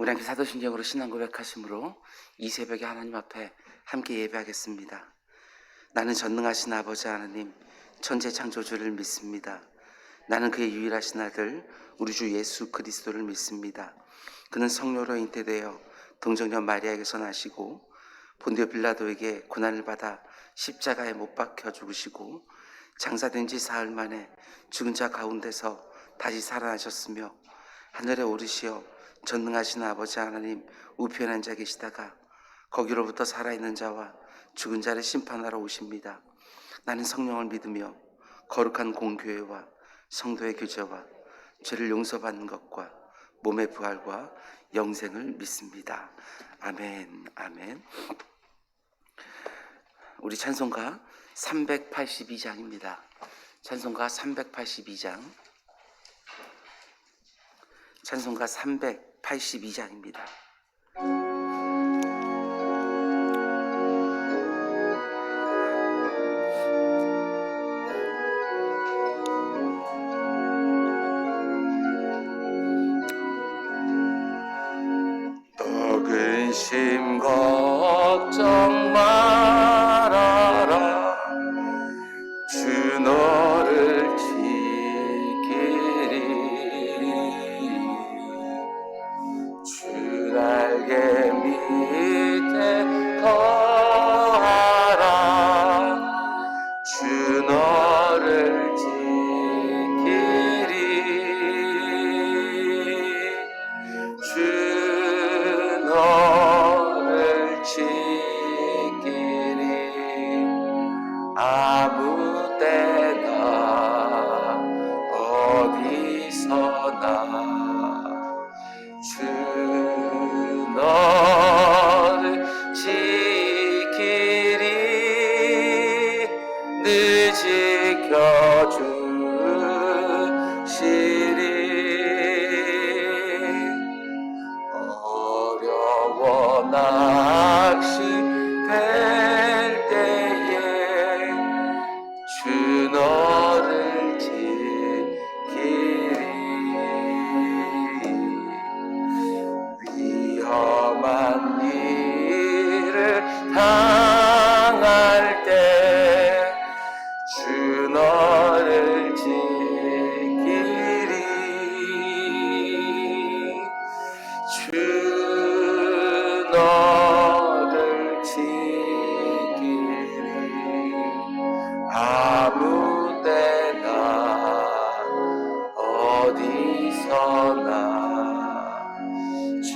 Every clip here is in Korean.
우리 함께 사도신경으로 신앙 고백하심으로 이 새벽에 하나님 앞에 함께 예배하겠습니다. 나는 전능하신 아버지 하나님 천재 창조주를 믿습니다. 나는 그의 유일하신 아들 우리 주 예수 그리스도를 믿습니다. 그는 성령으로 잉태되어 동정녀 마리아에게서 나시고 본디오 빌라도에게 고난을 받아 십자가에 못 박혀 죽으시고 장사된 지 사흘 만에 죽은 자 가운데서 다시 살아나셨으며 하늘에 오르시어 전능하신 아버지 하나님 우편에 앉아 계시다가 거기로부터 살아있는 자와 죽은 자를 심판하러 오십니다. 나는 성령을 믿으며 거룩한 공교회와 성도의 교제와 죄를 용서받는 것과 몸의 부활과 영생을 믿습니다. 아멘, 아멘. 우리 찬송가 382장입니다. 찬송가 382장. 찬송가 382장입니다. 너 근심 걱정 말아라. 주 너를 지키리. 주 날개 밑에 거하라. 주 너를 지키리. 주 너를 지키리. 아무 때나 어디서나 주 너를 지키리. 늘 지켜주시리. 어려워 낚시될 때에 주 너를 지키리. 위험한 일을 당할 때 주 너를 지키리. 주 너를 지키리. 아무 때나 어디서나 주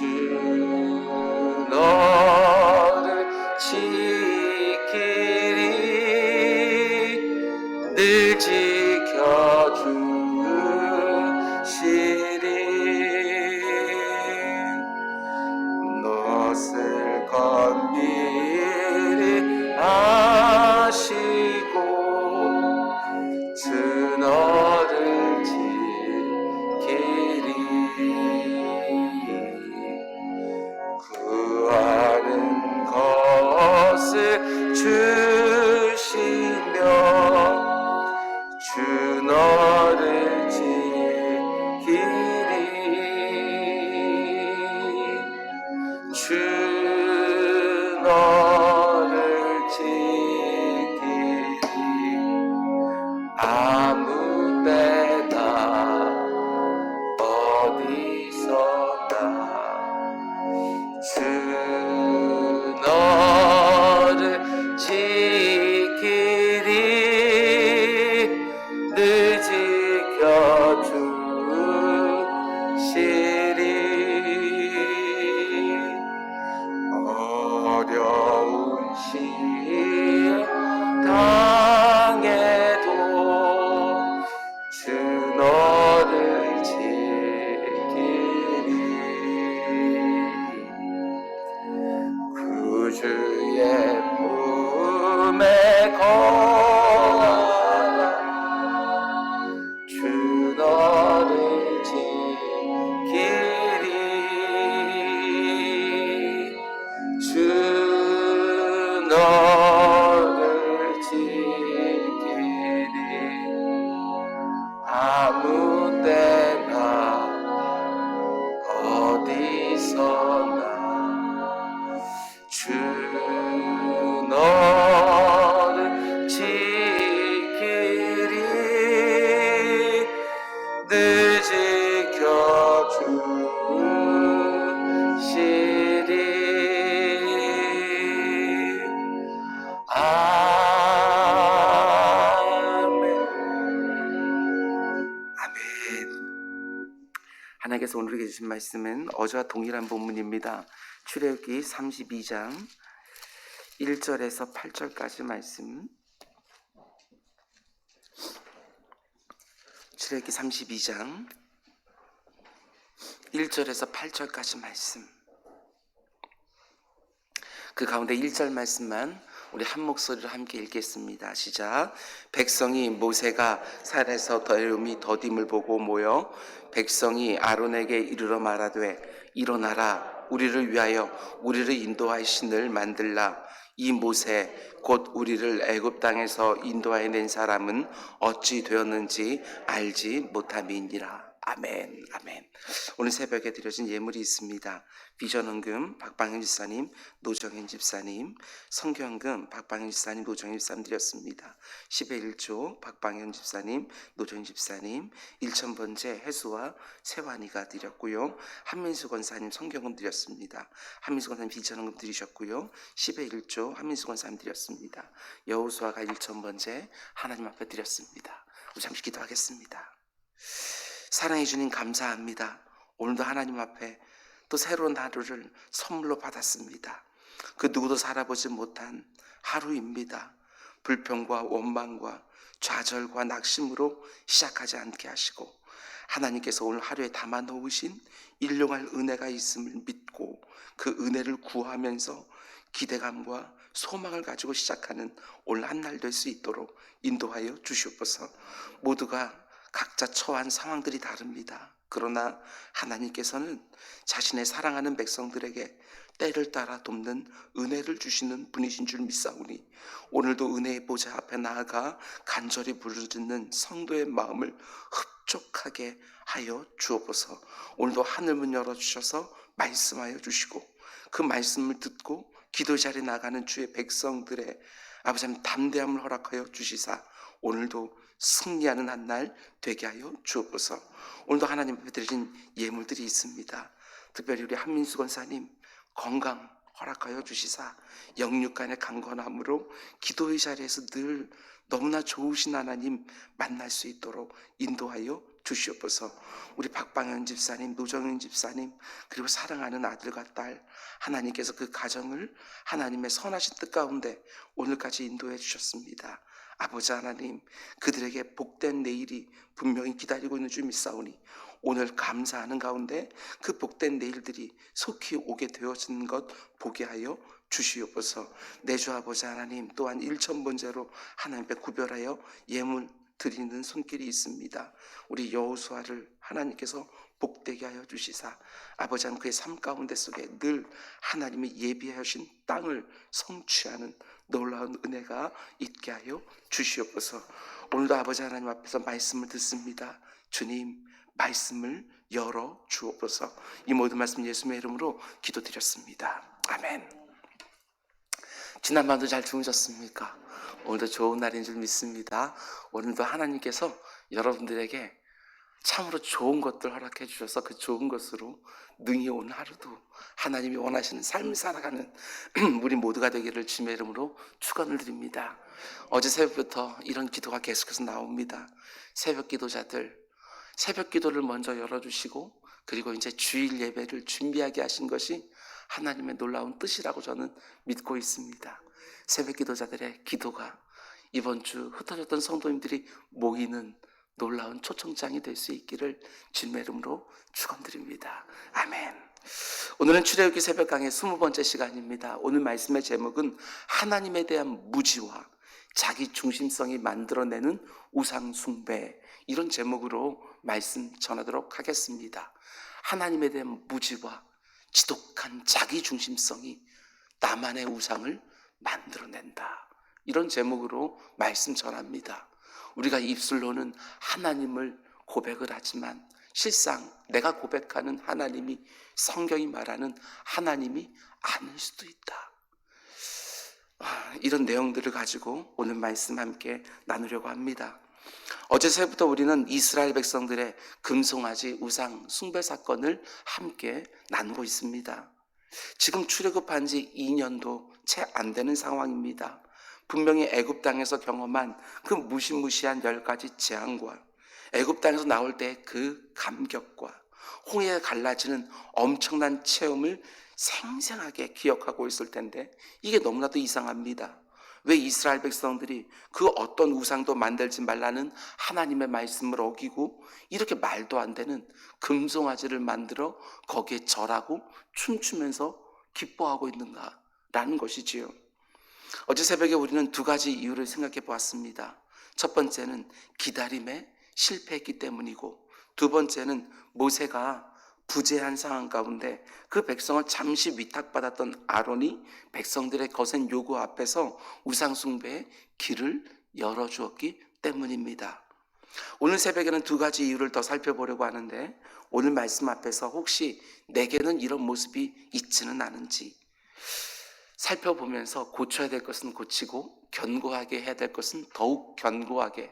너를 지키리. 늘 지켜주시리. 너를 건미리 아시고 주 너를 지키리. 아멘. 하나님께서 오늘 우리에게 주신 말씀은 어제와 동일한 본문입니다. 출애굽기 32장 1절에서 8절까지 말씀. 출애굽기 32장 1절에서 8절까지 말씀. 그 가운데 1절 말씀만 우리 한 목소리로 함께 읽겠습니다. 시작. 백성이 모세가 산에서 더러움이 더딤을 보고 모여 백성이 아론에게 이르러 말하되 일어나라, 우리를 위하여 우리를 인도할 신을 만들라. 이 모세 곧 우리를 애굽 땅에서 인도하여 낸 사람은 어찌 되었는지 알지 못함이니라. 아멘. 아멘. 오늘 새벽에 드려진 예물이 있습니다. 비전헌금 박방현 집사님, 노정현 집사님, 성경금 박방현 집사님, 노정현 집사님 드렸습니다. 10의 1조 박방현 집사님, 노정현 집사님, 1,000번째 해수와 세환이가 드렸고요. 한민수 권사님 성경금 드렸습니다. 한민수 권사님 비전헌금 드리셨고요. 10의 1조 한민수 권사님 드렸습니다. 여호수아가 1,000번째 하나님 앞에 드렸습니다. 우리 잠시 기도하겠습니다. 사랑해 주님 감사합니다. 오늘도 하나님 앞에 또 새로운 하루를 선물로 받았습니다. 그 누구도 살아보지 못한 하루입니다. 불평과 원망과 좌절과 낙심으로 시작하지 않게 하시고 하나님께서 오늘 하루에 담아 놓으신 일용할 은혜가 있음을 믿고 그 은혜를 구하면서 기대감과 소망을 가지고 시작하는 오늘 한 날 될 수 있도록 인도하여 주시옵소서. 모두가 각자 처한 상황들이 다릅니다. 그러나 하나님께서는 자신의 사랑하는 백성들에게 때를 따라 돕는 은혜를 주시는 분이신 줄 믿사오니 오늘도 은혜의 보좌 앞에 나아가 간절히 부르짖는 성도의 마음을 흡족하게 하여 주옵소서. 오늘도 하늘문 열어주셔서 말씀하여 주시고 그 말씀을 듣고 기도 자리에 나가는 주의 백성들의 아버지 하나님 담대함을 허락하여 주시사 오늘도 승리하는 한 날 되게 하여 주옵소서. 오늘도 하나님 앞에 드리신 예물들이 있습니다. 특별히 우리 한민수 권사님 건강 허락하여 주시사 영육간의 강건함으로 기도의 자리에서 늘 너무나 좋으신 하나님 만날 수 있도록 인도하여 주시옵소서. 우리 박방현 집사님, 노정현 집사님, 그리고 사랑하는 아들과 딸 하나님께서 그 가정을 하나님의 선하신 뜻 가운데 오늘까지 인도해 주셨습니다. 아버지 하나님, 그들에게 복된 내일이 분명히 기다리고 있는 줄 믿사오니 오늘 감사하는 가운데 그 복된 내일들이 속히 오게 되어지는 것 보게 하여 주시옵소서. 내 주 아버지 하나님, 또한 1,000번째로 하나님께 구별하여 예물 드리는 손길이 있습니다. 우리 여호수아를 하나님께서 복되게 하여 주시사 아버지 하나님 그의 삶 가운데 속에 늘 하나님이 예비하신 땅을 성취하는 놀라운 은혜가 있게 하여 주시옵소서. 오늘도 아버지 하나님 앞에서 말씀을 듣습니다. 주님 말씀을 열어 주옵소서. 이 모든 말씀 예수님의 이름으로 기도드렸습니다. 아멘. 지난밤도 잘 주무셨습니까? 오늘도 좋은 날인 줄 믿습니다. 오늘도 하나님께서 여러분들에게 참으로 좋은 것들 허락해 주셔서 그 좋은 것으로 능히 온 하루도 하나님이 원하시는 삶을 살아가는 우리 모두가 되기를 주님의 이름으로 축원을 드립니다. 어제 새벽부터 이런 기도가 계속해서 나옵니다. 새벽 기도자들 새벽 기도를 먼저 열어주시고 그리고 이제 주일 예배를 준비하게 하신 것이 하나님의 놀라운 뜻이라고 저는 믿고 있습니다. 새벽 기도자들의 기도가 이번 주 흩어졌던 성도님들이 모이는 놀라운 초청장이 될 수 있기를 주님의 이름으로 축원드립니다. 아멘. 오늘은 출애굽기 새벽 강의 20번째 시간입니다. 오늘 말씀의 제목은 하나님에 대한 무지와 자기 중심성이 만들어내는 우상 숭배, 이런 제목으로 말씀 전하도록 하겠습니다. 하나님에 대한 무지와 지독한 자기 중심성이 나만의 우상을 만들어낸다, 이런 제목으로 말씀 전합니다. 우리가 입술로는 하나님을 고백을 하지만 실상 내가 고백하는 하나님이 성경이 말하는 하나님이 아닐 수도 있다. 이런 내용들을 가지고 오늘 말씀 함께 나누려고 합니다. 어제 새부터 우리는 이스라엘 백성들의 금송아지 우상 숭배 사건을 함께 나누고 있습니다. 지금 출애굽한 지 2년도 채 안 되는 상황입니다. 분명히 애굽 땅에서 경험한 그 무시무시한 10가지 재앙과 애굽 땅에서 나올 때 그 감격과 홍해가 갈라지는 엄청난 체험을 생생하게 기억하고 있을 텐데 이게 너무나도 이상합니다. 왜 이스라엘 백성들이 그 어떤 우상도 만들지 말라는 하나님의 말씀을 어기고 이렇게 말도 안 되는 금송아지를 만들어 거기에 절하고 춤추면서 기뻐하고 있는가라는 것이지요. 어제 새벽에 우리는 두 가지 이유를 생각해 보았습니다. 첫 번째는 기다림에 실패했기 때문이고, 두 번째는 모세가 부재한 상황 가운데 그 백성을 잠시 위탁받았던 아론이 백성들의 거센 요구 앞에서 우상숭배의 길을 열어주었기 때문입니다. 오늘 새벽에는 두 가지 이유를 더 살펴보려고 하는데, 오늘 말씀 앞에서 혹시 내게는 이런 모습이 있지는 않은지 살펴보면서 고쳐야 될 것은 고치고 견고하게 해야 될 것은 더욱 견고하게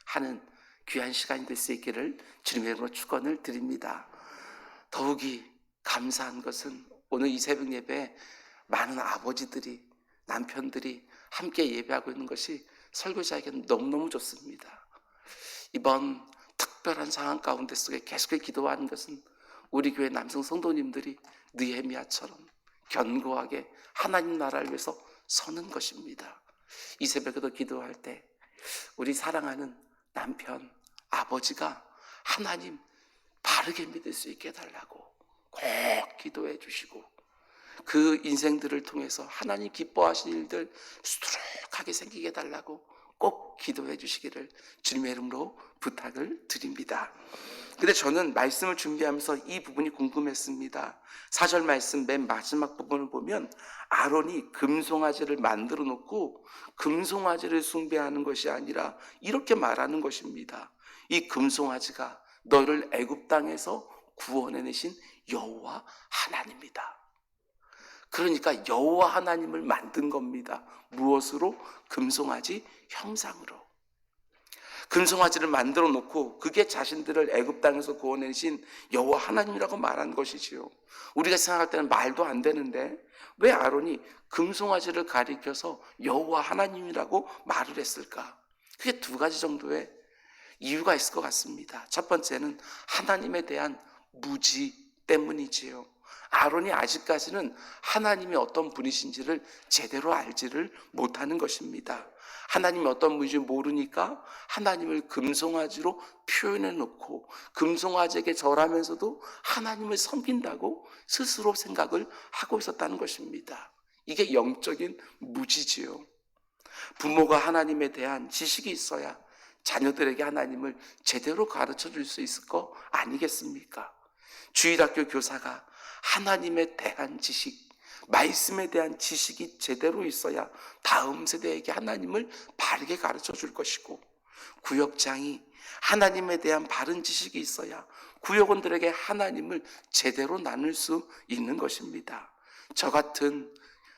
하는 귀한 시간이 될 수 있기를 주님의 이름으로 축원을 드립니다. 더욱이 감사한 것은 오늘 이 새벽 예배에 많은 아버지들이, 남편들이 함께 예배하고 있는 것이 설교자에게는 너무너무 좋습니다. 이번 특별한 상황 가운데 속에 계속 기도하는 것은 우리 교회 남성 성도님들이 느헤미야처럼 견고하게 하나님 나라를 위해서 서는 것입니다. 이 새벽에도 기도할 때 우리 사랑하는 남편, 아버지가 하나님 바르게 믿을 수 있게 해달라고 꼭 기도해 주시고, 그 인생들을 통해서 하나님 기뻐하신 일들 수두룩하게 생기게 해달라고 꼭 기도해 주시기를 주님의 이름으로 부탁을 드립니다. 근데 저는 말씀을 준비하면서 이 부분이 궁금했습니다. 4절 말씀 맨 마지막 부분을 보면 아론이 금송아지를 만들어 놓고 금송아지를 숭배하는 것이 아니라 이렇게 말하는 것입니다. 이 금송아지가 너를 애굽 땅에서 구원해내신 여호와 하나님이다. 그러니까 여호와 하나님을 만든 겁니다. 무엇으로? 금송아지 형상으로. 금송아지를 만들어 놓고 그게 자신들을 애굽 땅에서 구원해내신 여호와 하나님이라고 말한 것이지요. 우리가 생각할 때는 말도 안 되는데 왜 아론이 금송아지를 가리켜서 여호와 하나님이라고 말을 했을까? 그게 두 가지 정도의 이유가 있을 것 같습니다. 첫 번째는 하나님에 대한 무지 때문이지요. 아론이 아직까지는 하나님이 어떤 분이신지를 제대로 알지를 못하는 것입니다. 하나님이 어떤 분인지 모르니까 하나님을 금송아지로 표현해 놓고 금송아지에게 절하면서도 하나님을 섬긴다고 스스로 생각을 하고 있었다는 것입니다. 이게 영적인 무지지요. 부모가 하나님에 대한 지식이 있어야 자녀들에게 하나님을 제대로 가르쳐 줄 수 있을 거 아니겠습니까? 주일학교 교사가 하나님에 대한 지식, 말씀에 대한 지식이 제대로 있어야 다음 세대에게 하나님을 바르게 가르쳐 줄 것이고, 구역장이 하나님에 대한 바른 지식이 있어야 구역원들에게 하나님을 제대로 나눌 수 있는 것입니다. 저 같은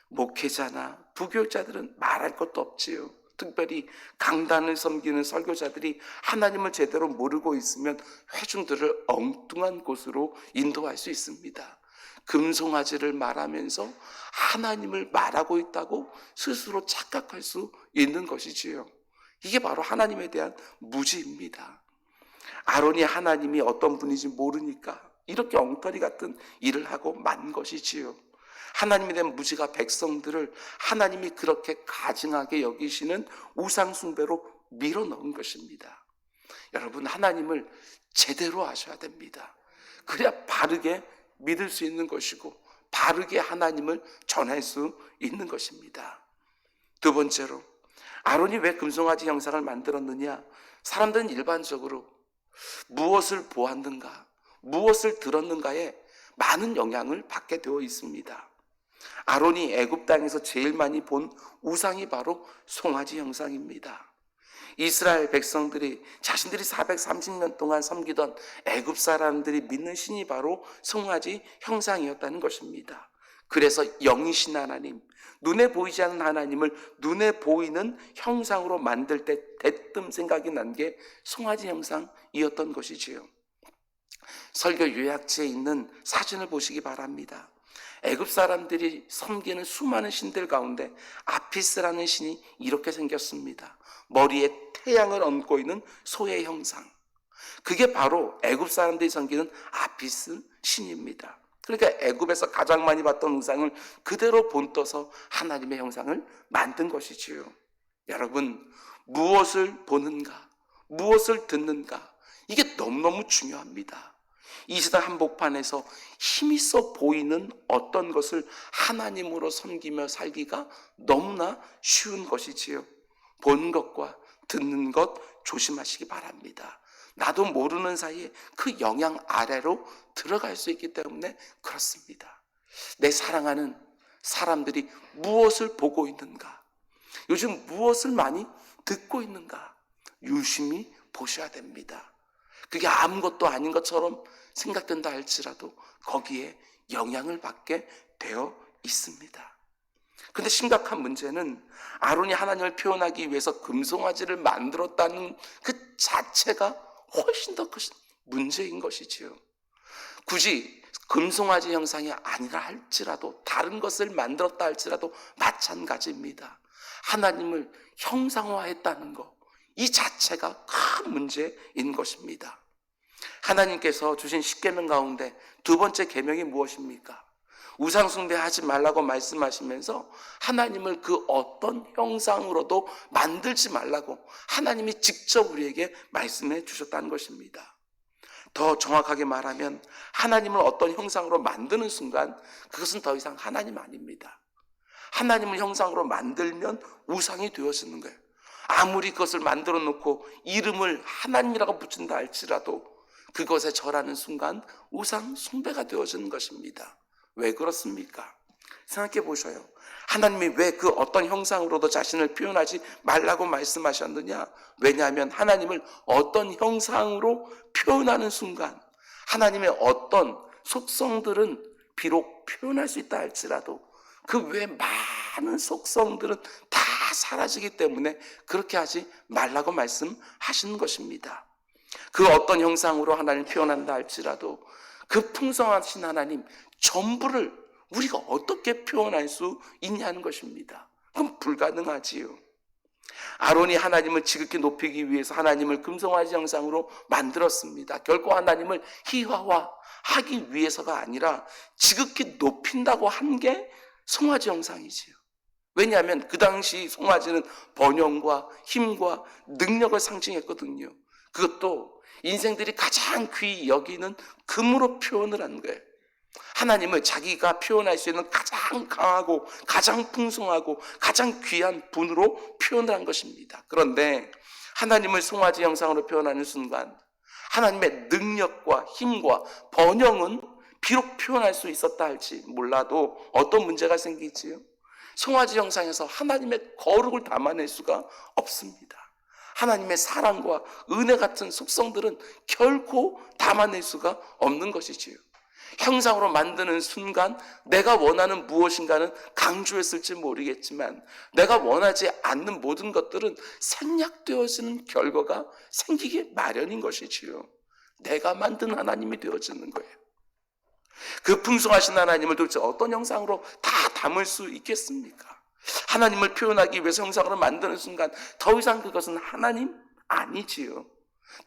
목회자나 부교육자들은 말할 것도 없지요. 특별히 강단을 섬기는 설교자들이 하나님을 제대로 모르고 있으면 회중들을 엉뚱한 곳으로 인도할 수 있습니다. 금송아지를 말하면서 하나님을 말하고 있다고 스스로 착각할 수 있는 것이지요. 이게 바로 하나님에 대한 무지입니다. 아론이 하나님이 어떤 분인지 모르니까 이렇게 엉터리 같은 일을 하고 만 것이지요. 하나님에 대한 무지가 백성들을 하나님이 그렇게 가증하게 여기시는 우상숭배로 밀어넣은 것입니다. 여러분, 하나님을 제대로 아셔야 됩니다. 그래야 바르게 믿을 수 있는 것이고 바르게 하나님을 전할 수 있는 것입니다. 두 번째로, 아론이 왜 금송아지 형상을 만들었느냐? 사람들은 일반적으로 무엇을 보았는가, 무엇을 들었는가에 많은 영향을 받게 되어 있습니다. 아론이 애굽 땅에서 제일 많이 본 우상이 바로 송아지 형상입니다. 이스라엘 백성들이 자신들이 430년 동안 섬기던 애굽 사람들이 믿는 신이 바로 송아지 형상이었다는 것입니다. 그래서 영이신 하나님, 눈에 보이지 않는 하나님을 눈에 보이는 형상으로 만들 때 대뜸 생각이 난 게 송아지 형상이었던 것이지요. 설교 요약지에 있는 사진을 보시기 바랍니다. 애굽 사람들이 섬기는 수많은 신들 가운데 아피스라는 신이 이렇게 생겼습니다. 머리에 태양을 얹고 있는 소의 형상. 그게 바로 애굽 사람들이 섬기는 아피스 신입니다. 그러니까 애굽에서 가장 많이 봤던 우상을 그대로 본떠서 하나님의 형상을 만든 것이지요. 여러분, 무엇을 보는가, 무엇을 듣는가, 이게 너무너무 중요합니다. 이 세상 한복판에서 힘있어 보이는 어떤 것을 하나님으로 섬기며 살기가 너무나 쉬운 것이지요. 보는 것과 듣는 것 조심하시기 바랍니다. 나도 모르는 사이에 그 영향 아래로 들어갈 수 있기 때문에 그렇습니다. 내 사랑하는 사람들이 무엇을 보고 있는가, 요즘 무엇을 많이 듣고 있는가 유심히 보셔야 됩니다. 그게 아무것도 아닌 것처럼 생각된다 할지라도 거기에 영향을 받게 되어 있습니다. 그런데 심각한 문제는 아론이 하나님을 표현하기 위해서 금송아지를 만들었다는 그 자체가 훨씬 더 큰 문제인 것이지요. 굳이 금송아지 형상이 아니라 할지라도, 다른 것을 만들었다 할지라도 마찬가지입니다. 하나님을 형상화했다는 것, 이 자체가 큰 문제인 것입니다. 하나님께서 주신 10계명 가운데 두 번째 계명이 무엇입니까? 우상 숭배하지 말라고 말씀하시면서 하나님을 그 어떤 형상으로도 만들지 말라고 하나님이 직접 우리에게 말씀해 주셨다는 것입니다. 더 정확하게 말하면 하나님을 어떤 형상으로 만드는 순간 그것은 더 이상 하나님 아닙니다. 하나님을 형상으로 만들면 우상이 되어지는 거예요. 아무리 그것을 만들어 놓고 이름을 하나님이라고 붙인다 할지라도 그것에 절하는 순간 우상 숭배가 되어지는 것입니다. 왜 그렇습니까? 생각해 보셔요. 하나님이 왜 그 어떤 형상으로도 자신을 표현하지 말라고 말씀하셨느냐? 왜냐하면 하나님을 어떤 형상으로 표현하는 순간 하나님의 어떤 속성들은 비록 표현할 수 있다 할지라도 그 외 많은 속성들은 다 사라지기 때문에 그렇게 하지 말라고 말씀하시는 것입니다. 그 어떤 형상으로 하나님을 표현한다 할지라도 그 풍성하신 하나님 전부를 우리가 어떻게 표현할 수 있냐는 것입니다. 그럼 불가능하지요. 아론이 하나님을 지극히 높이기 위해서 하나님을 금송아지 형상으로 만들었습니다. 결코 하나님을 희화화하기 위해서가 아니라 지극히 높인다고 한 게 송아지 형상이지요. 왜냐하면 그 당시 송아지는 번영과 힘과 능력을 상징했거든요. 그것도 인생들이 가장 귀히 여기는 금으로 표현을 한 거예요. 하나님을 자기가 표현할 수 있는 가장 강하고 가장 풍성하고 가장 귀한 분으로 표현을 한 것입니다. 그런데 하나님을 송아지 형상으로 표현하는 순간 하나님의 능력과 힘과 번영은 비록 표현할 수 있었다 할지 몰라도 어떤 문제가 생기지요? 송아지 형상에서 하나님의 거룩을 담아낼 수가 없습니다. 하나님의 사랑과 은혜 같은 속성들은 결코 담아낼 수가 없는 것이지요. 형상으로 만드는 순간 내가 원하는 무엇인가는 강조했을지 모르겠지만 내가 원하지 않는 모든 것들은 생략되어지는 결과가 생기기 마련인 것이지요. 내가 만든 하나님이 되어지는 거예요. 그 풍성하신 하나님을 도대체 어떤 형상으로 다 담을 수 있겠습니까? 하나님을 표현하기 위해서 형상으로 만드는 순간 더 이상 그것은 하나님 아니지요.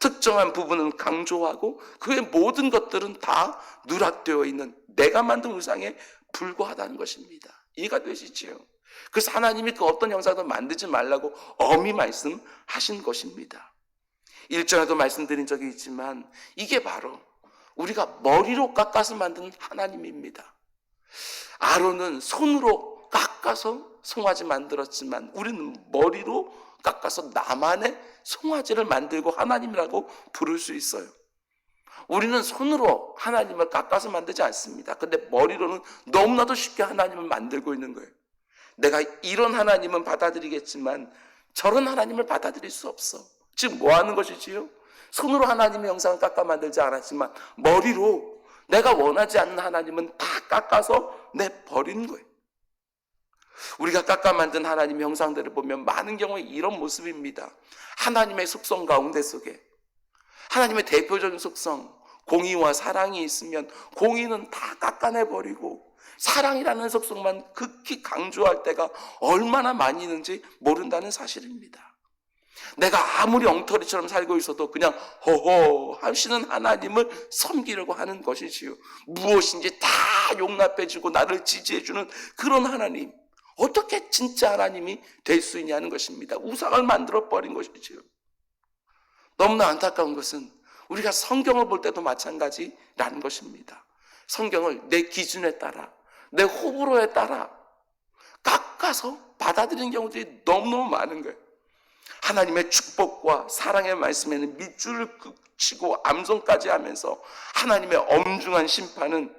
특정한 부분은 강조하고 그의 모든 것들은 다 누락되어 있는 내가 만든 우상에 불과하다는 것입니다. 이해가 되시지요? 그래서 하나님이 그 어떤 형상도 만들지 말라고 엄히 말씀하신 것입니다. 일전에도 말씀드린 적이 있지만 이게 바로 우리가 머리로 깎아서 만든 하나님입니다. 아론은 손으로 깎아서 송아지 만들었지만 우리는 머리로 깎아서 나만의 송아지를 만들고 하나님이라고 부를 수 있어요. 우리는 손으로 하나님을 깎아서 만들지 않습니다. 근데 머리로는 너무나도 쉽게 하나님을 만들고 있는 거예요. 내가 이런 하나님은 받아들이겠지만 저런 하나님을 받아들일 수 없어. 지금 뭐 하는 것이지요? 손으로 하나님의 형상을 깎아 만들지 않았지만 머리로 내가 원하지 않는 하나님은 다 깎아서 내버린 거예요. 우리가 깎아 만든 하나님의 형상들을 보면 많은 경우에 이런 모습입니다. 하나님의 속성 가운데 속에 하나님의 대표적인 속성 공의와 사랑이 있으면 공의는 다 깎아내버리고 사랑이라는 속성만 극히 강조할 때가 얼마나 많이 있는지 모른다는 사실입니다. 내가 아무리 엉터리처럼 살고 있어도 그냥 허허 하시는 하나님을 섬기려고 하는 것이지요. 무엇인지 다 용납해주고 나를 지지해주는 그런 하나님, 어떻게 진짜 하나님이 될 수 있냐는 것입니다. 우상을 만들어버린 것이지요. 너무나 안타까운 것은 우리가 성경을 볼 때도 마찬가지라는 것입니다. 성경을 내 기준에 따라, 내 호불호에 따라 깎아서 받아들이는 경우들이 너무너무 많은 거예요. 하나님의 축복과 사랑의 말씀에는 밑줄을 치고 암송까지 하면서 하나님의 엄중한 심판은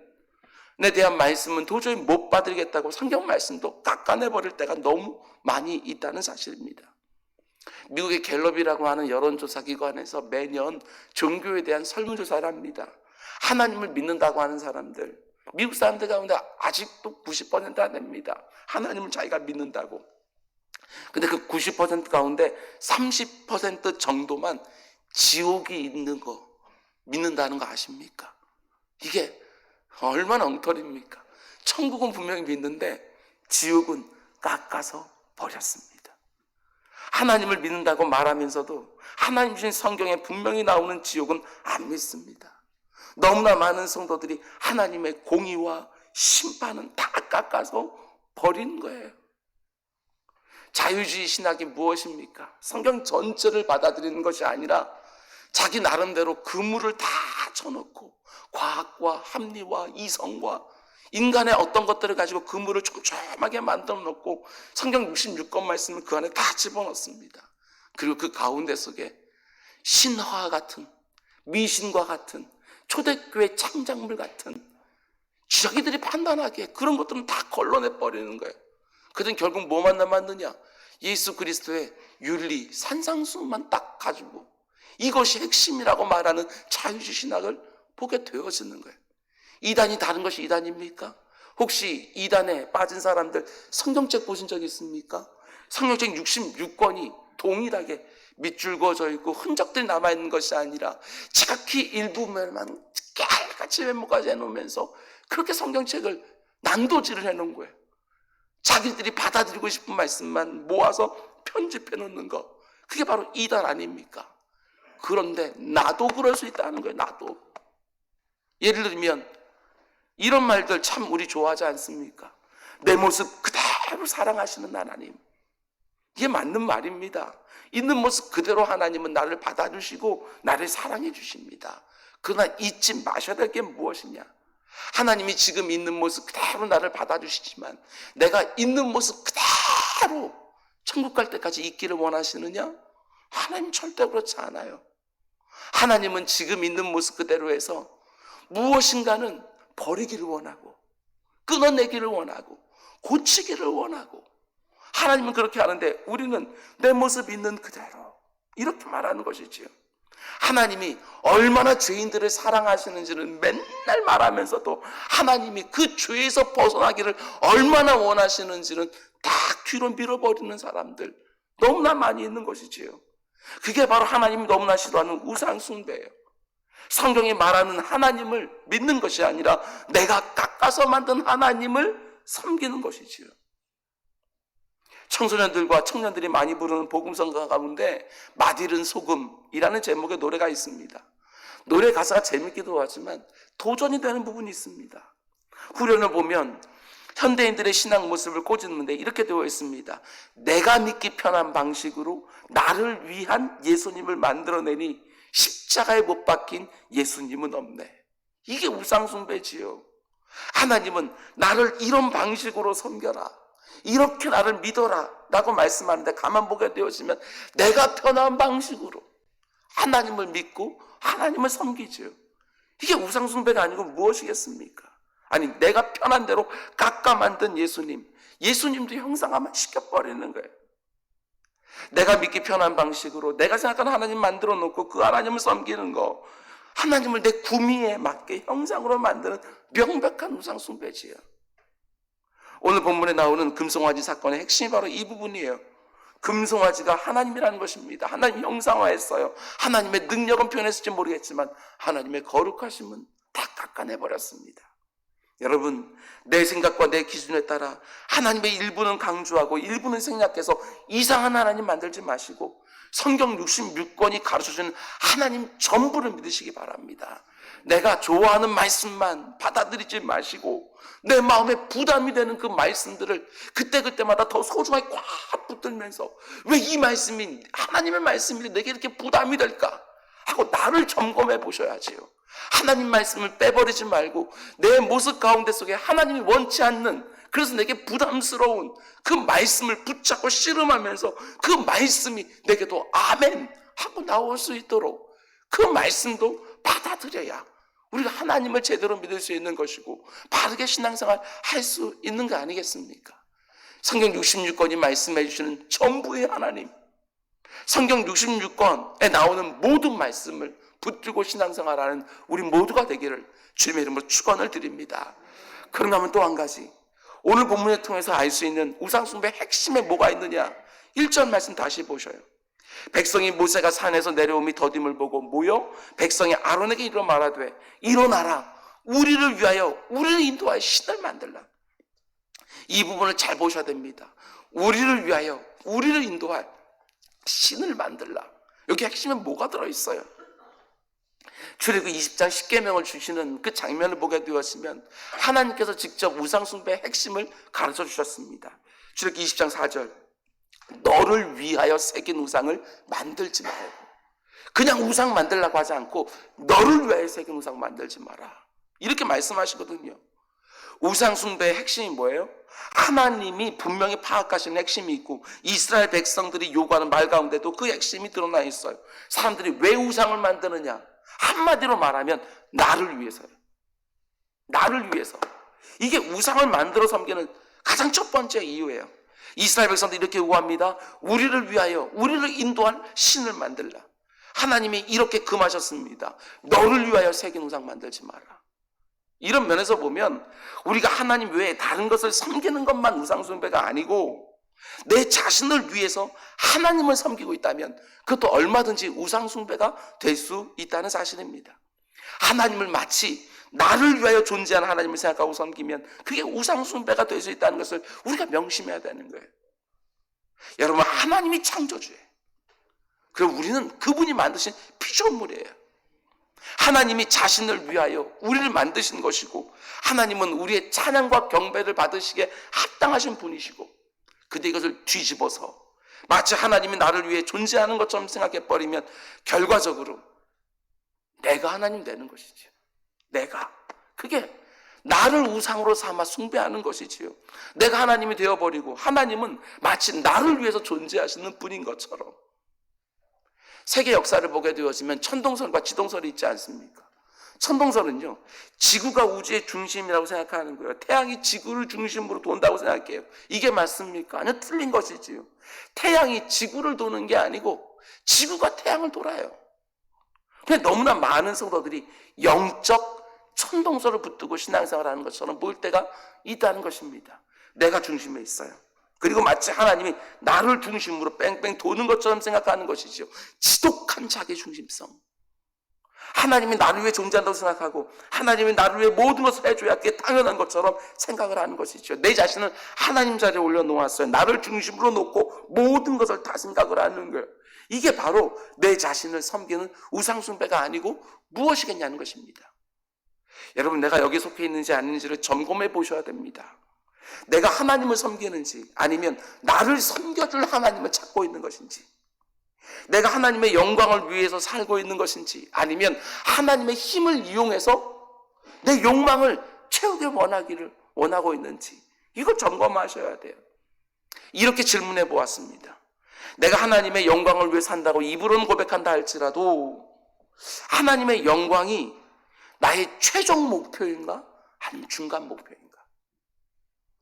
에 대한 말씀은 도저히 못 받들겠다고 성경 말씀도 깎아내버릴 때가 너무 많이 있다는 사실입니다. 미국의 갤럽이라고 하는 여론조사 기관에서 매년 종교에 대한 설문조사를 합니다. 하나님을 믿는다고 하는 사람들, 미국 사람들 가운데 아직도 90% 안 됩니다. 하나님을 자기가 믿는다고. 근데 그 90% 가운데 30% 정도만 지옥이 있는 거 믿는다는 거 아십니까? 이게 얼마나 엉터리입니까? 천국은 분명히 믿는데 지옥은 깎아서 버렸습니다. 하나님을 믿는다고 말하면서도 하나님 주신 성경에 분명히 나오는 지옥은 안 믿습니다. 너무나 많은 성도들이 하나님의 공의와 심판은 다 깎아서 버린 거예요. 자유주의 신학이 무엇입니까? 성경 전체를 받아들이는 것이 아니라 자기 나름대로 그물을 다 쳐놓고 과학과 합리와 이성과 인간의 어떤 것들을 가지고 그물을 촘촘하게 만들어 놓고 성경 66권 말씀을 그 안에 다 집어넣습니다. 그리고 그 가운데 속에 신화 같은, 미신과 같은, 초대교회 창작물 같은 자기들이 판단하기에 그런 것들은 다 걸러내버리는 거예요. 그들은 결국 뭐만 남았느냐? 예수 그리스도의 윤리, 산상수만 딱 가지고 이것이 핵심이라고 말하는 자유주의 신학을 보게 되어지는 거예요. 이단이 다른 것이 이단입니까? 혹시 이단에 빠진 사람들 성경책 보신 적 있습니까? 성경책 66권이 동일하게 밑줄 그어져 있고 흔적들이 남아있는 것이 아니라 지각히 일부만 깨알같이 메모까지 해놓으면서 그렇게 성경책을 난도질을 해놓은 거예요. 자기들이 받아들이고 싶은 말씀만 모아서 편집해 놓는 거, 그게 바로 이단 아닙니까? 그런데 나도 그럴 수 있다는 거예요. 나도. 예를 들면 이런 말들 참 우리 좋아하지 않습니까? 내 모습 그대로 사랑하시는 하나님, 이게 맞는 말입니다. 있는 모습 그대로 하나님은 나를 받아주시고 나를 사랑해 주십니다. 그러나 잊지 마셔야 될 게 무엇이냐? 하나님이 지금 있는 모습 그대로 나를 받아주시지만 내가 있는 모습 그대로 천국 갈 때까지 있기를 원하시느냐? 하나님 절대 그렇지 않아요. 하나님은 지금 있는 모습 그대로 해서 무엇인가는 버리기를 원하고 끊어내기를 원하고 고치기를 원하고, 하나님은 그렇게 하는데 우리는 내 모습 있는 그대로 이렇게 말하는 것이지요. 하나님이 얼마나 죄인들을 사랑하시는지는 맨날 말하면서도 하나님이 그 죄에서 벗어나기를 얼마나 원하시는지는 다 뒤로 밀어버리는 사람들 너무나 많이 있는 것이지요. 그게 바로 하나님이 너무나 싫어하는 우상 숭배예요. 성경이 말하는 하나님을 믿는 것이 아니라 내가 깎아서 만든 하나님을 섬기는 것이지요. 청소년들과 청년들이 많이 부르는 복음성가 가운데 맛있는 소금이라는 제목의 노래가 있습니다. 노래 가사가 재밌기도 하지만 도전이 되는 부분이 있습니다. 후련을 보면 현대인들의 신앙 모습을 꼬집는데 이렇게 되어 있습니다. 내가 믿기 편한 방식으로 나를 위한 예수님을 만들어내니 십자가에 못 박힌 예수님은 없네. 이게 우상숭배지요. 하나님은 나를 이런 방식으로 섬겨라, 이렇게 나를 믿어라 라고 말씀하는데 가만 보게 되어지면 내가 편한 방식으로 하나님을 믿고 하나님을 섬기죠. 이게 우상숭배가 아니고 무엇이겠습니까? 아니, 내가 편한 대로 깎아 만든 예수님도 형상화만 시켜버리는 거예요. 내가 믿기 편한 방식으로 내가 생각하는 하나님 만들어 놓고 그 하나님을 섬기는 거, 하나님을 내 구미에 맞게 형상으로 만드는 명백한 우상숭배지요. 오늘 본문에 나오는 금송아지 사건의 핵심이 바로 이 부분이에요. 금송아지가 하나님이라는 것입니다. 하나님 형상화했어요. 하나님의 능력은 표현했을지 모르겠지만 하나님의 거룩하심은 다 깎아내버렸습니다. 여러분, 내 생각과 내 기준에 따라 하나님의 일부는 강조하고 일부는 생략해서 이상한 하나님 만들지 마시고 성경 66권이 가르쳐주는 하나님 전부를 믿으시기 바랍니다. 내가 좋아하는 말씀만 받아들이지 마시고 내 마음에 부담이 되는 그 말씀들을 그때그때마다 더 소중하게 꽉 붙들면서 왜 이 말씀이 하나님의 말씀인데 내게 이렇게 부담이 될까 하고 나를 점검해 보셔야지요. 하나님 말씀을 빼버리지 말고 내 모습 가운데 속에 하나님이 원치 않는, 그래서 내게 부담스러운 그 말씀을 붙잡고 씨름하면서 그 말씀이 내게도 아멘 하고 나올 수 있도록 그 말씀도 받아들여야 우리가 하나님을 제대로 믿을 수 있는 것이고 바르게 신앙생활 할 수 있는 거 아니겠습니까? 성경 66권이 말씀해 주시는 전부의 하나님, 성경 66권에 나오는 모든 말씀을 붙들고 신앙생활하는 우리 모두가 되기를 주님의 이름으로 축원을 드립니다. 그런가 하면 또 한 가지, 오늘 본문을 통해서 알 수 있는 우상숭배의 핵심에 뭐가 있느냐, 1절 말씀 다시 보셔요. 백성이 모세가 산에서 내려옴이 더딤을 보고 모여 백성이 아론에게 이르러 말하되 일어나라, 우리를 위하여 우리를 인도하여 신을 만들라. 이 부분을 잘 보셔야 됩니다. 우리를 위하여 우리를 인도할 신을 만들라. 여기 핵심에 뭐가 들어있어요? 출애굽기 20장 10계명을 주시는 그 장면을 보게 되었으면 하나님께서 직접 우상숭배의 핵심을 가르쳐 주셨습니다. 출애굽기 20장 4절, 너를 위하여 새긴 우상을 만들지 말고, 그냥 우상 만들라고 하지 않고 너를 위하여 새긴 우상 만들지 마라, 이렇게 말씀하시거든요. 우상숭배의 핵심이 뭐예요? 하나님이 분명히 파악하시는 핵심이 있고 이스라엘 백성들이 요구하는 말 가운데도 그 핵심이 드러나 있어요. 사람들이 왜 우상을 만드느냐? 한마디로 말하면 나를 위해서요. 나를 위해서. 이게 우상을 만들어 섬기는 가장 첫 번째 이유예요. 이스라엘 백성들이 이렇게 요구합니다. 우리를 위하여 우리를 인도할 신을 만들라. 하나님이 이렇게 금하셨습니다. 너를 위하여 새긴 우상 만들지 마라. 이런 면에서 보면 우리가 하나님 외에 다른 것을 섬기는 것만 우상숭배가 아니고 내 자신을 위해서 하나님을 섬기고 있다면 그것도 얼마든지 우상숭배가 될 수 있다는 사실입니다. 하나님을 마치 나를 위하여 존재하는 하나님을 생각하고 섬기면 그게 우상숭배가 될 수 있다는 것을 우리가 명심해야 되는 거예요. 여러분, 하나님이 창조주예요. 그리고 우리는 그분이 만드신 피조물이에요. 하나님이 자신을 위하여 우리를 만드신 것이고 하나님은 우리의 찬양과 경배를 받으시기에 합당하신 분이시고, 근데 이것을 뒤집어서 마치 하나님이 나를 위해 존재하는 것처럼 생각해버리면 결과적으로 내가 하나님 되는 것이지요. 내가. 그게 나를 우상으로 삼아 숭배하는 것이지요. 내가 하나님이 되어버리고 하나님은 마치 나를 위해서 존재하시는 분인 것처럼. 세계 역사를 보게 되어지면 천동설과 지동설이 있지 않습니까? 천동설은요, 지구가 우주의 중심이라고 생각하는 거예요. 태양이 지구를 중심으로 돈다고 생각해요. 이게 맞습니까? 아니요, 틀린 것이지요. 태양이 지구를 도는 게 아니고 지구가 태양을 돌아요. 근데 너무나 많은 성도들이 영적 천동설을 붙들고 신앙생활하는 것처럼 보일 때가 있다는 것입니다. 내가 중심에 있어요. 그리고 마치 하나님이 나를 중심으로 뺑뺑 도는 것처럼 생각하는 것이지요. 지독한 자기 중심성. 하나님이 나를 위해 존재한다고 생각하고 하나님이 나를 위해 모든 것을 해줘야 그게 당연한 것처럼 생각을 하는 것이죠. 내 자신을 하나님 자리에 올려놓았어요. 나를 중심으로 놓고 모든 것을 다 생각을 하는 거예요. 이게 바로 내 자신을 섬기는 우상숭배가 아니고 무엇이겠냐는 것입니다. 여러분, 내가 여기 속해 있는지 아닌지를 점검해 보셔야 됩니다. 내가 하나님을 섬기는지 아니면 나를 섬겨줄 하나님을 찾고 있는 것인지, 내가 하나님의 영광을 위해서 살고 있는 것인지 아니면 하나님의 힘을 이용해서 내 욕망을 채우길 원하고 있는지, 이걸 점검하셔야 돼요. 이렇게 질문해 보았습니다. 내가 하나님의 영광을 위해 산다고 입으로는 고백한다 할지라도 하나님의 영광이 나의 최종 목표인가 아니면 중간 목표인가?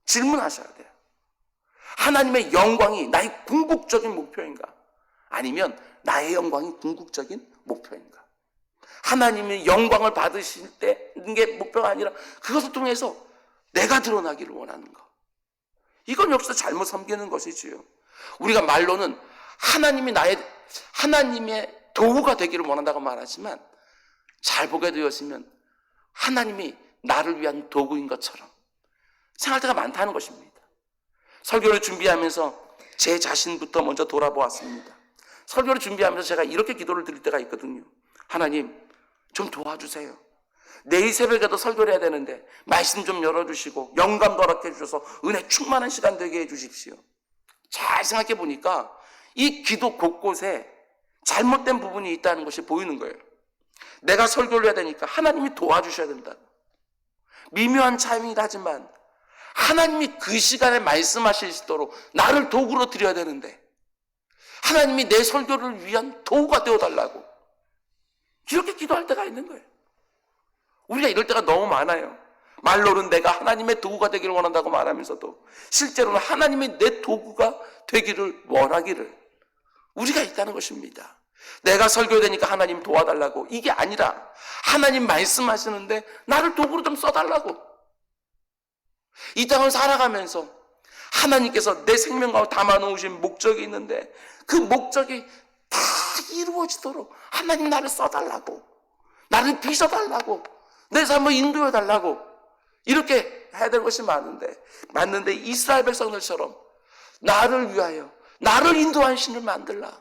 질문하셔야 돼요. 하나님의 영광이 나의 궁극적인 목표인가? 아니면 나의 영광이 궁극적인 목표인가? 하나님의 영광을 받으실 때 게 목표가 아니라 그것을 통해서 내가 드러나기를 원하는 것. 이건 역시 잘못 섬기는 것이지요. 우리가 말로는 하나님의 도구가 되기를 원한다고 말하지만 잘 보게 되었으면 하나님이 나를 위한 도구인 것처럼 생각할 때가 많다는 것입니다. 설교를 준비하면서 제 자신부터 먼저 돌아보았습니다. 설교를 준비하면서 제가 이렇게 기도를 드릴 때가 있거든요. 하나님, 좀 도와주세요. 내일 새벽에도 설교를 해야 되는데 말씀 좀 열어주시고 영감도 허락해 주셔서 은혜 충만한 시간 되게 해주십시오. 잘 생각해 보니까 이 기도 곳곳에 잘못된 부분이 있다는 것이 보이는 거예요. 내가 설교를 해야 되니까 하나님이 도와주셔야 된다. 미묘한 차이이긴 하지만 하나님이 그 시간에 말씀하실 수 있도록 나를 도구로 드려야 되는데 하나님이 내 설교를 위한 도구가 되어달라고 이렇게 기도할 때가 있는 거예요. 우리가 이럴 때가 너무 많아요. 말로는 내가 하나님의 도구가 되기를 원한다고 말하면서도 실제로는 하나님이 내 도구가 되기를 원하기를 우리가 있다는 것입니다. 내가 설교되니까 하나님 도와달라고 이게 아니라 하나님 말씀하시는데 나를 도구로 좀 써달라고. 이 땅을 살아가면서 하나님께서 내 생명 가운데 담아놓으신 목적이 있는데 그 목적이 다 이루어지도록 하나님 나를 써달라고, 나를 빚어달라고, 내 삶을 인도해달라고 이렇게 해야 될 것이 맞는데 이스라엘 백성들처럼 나를 위하여 나를 인도한 신을 만들라